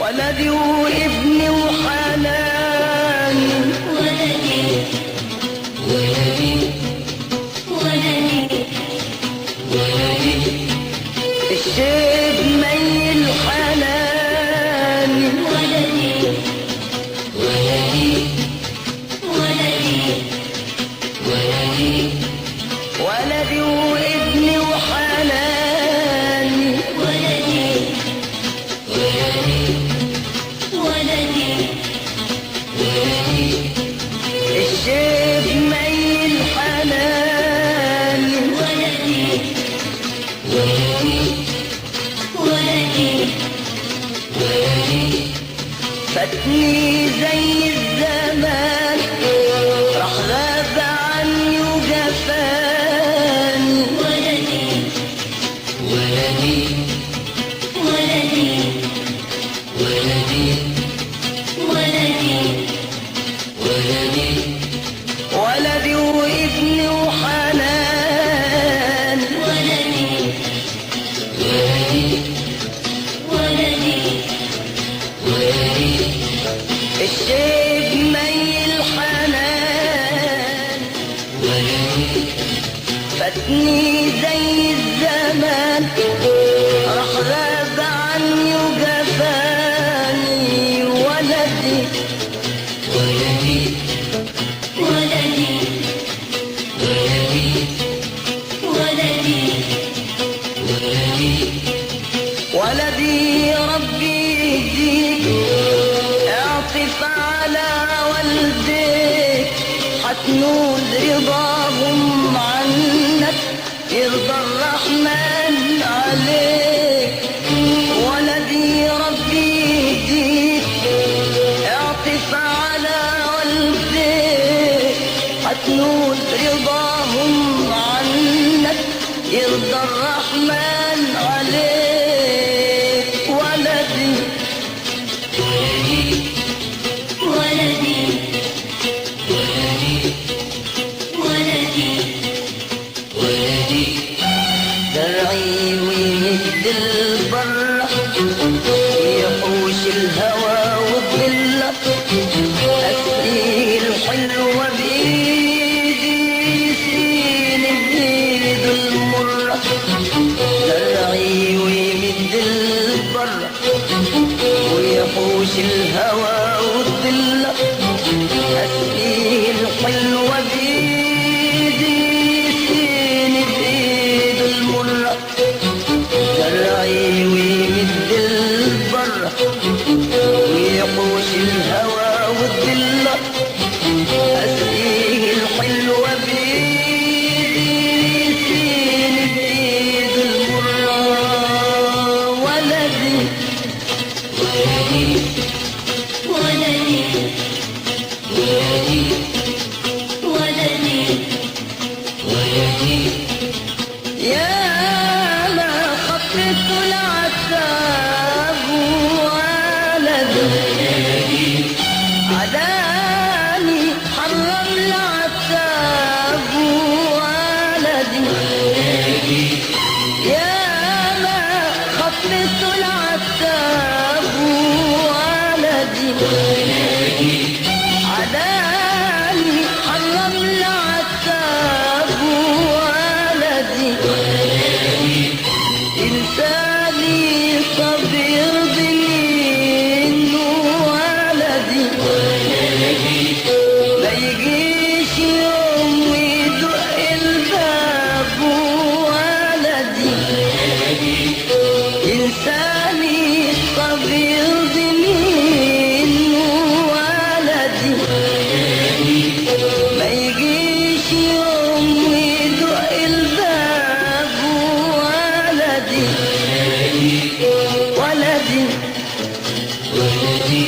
ولدي وابني وحناني، الشيب ميل حناني، ولدي وابني وحناني، الشيب ميل حناني، فاتني زي الزمان، راح غاب عني وجفاني، ولدي وابني وحناني، الشيب ميل حنان، فاتني زي الزمان، راح غاب عني وجفاني، ولدي ولدي ربي يهديك، اعطف على والديك، حتنول رضاهم عنك، يرضى الرحمن عليك. ولدي ربي يهديك، اعطف على والديك، حتنول رضاهم عنك، يرضى الرحمن عليك. ولدي درعي ويمد البر، ويحوش الهوى والظلة، أسري الحلوة بإيدي، سين بإيد المرة. درعي ويمد البر، ويحوش الهوى والظلة، أسري الحلوة بإيدي، سين بإيد المرة. درعي ويمد البر، ويحوش الهوى والظلة، أسقيه الحلوة بإيدي، سين بإيد المرة. ولدي يا ما خطيت العتاب، ولدي عداني حرم العتاب، ولدي يا ما خطيت العتاب، ولدي عداني حرم العتاب، ولدي إنساني طب يرضي منه، ولدي ما يجيش يوم ويدق الباب، ولدي إنساني طب يرضي منه، ولدي ما يجيش يوم ويدق الباب، ولدي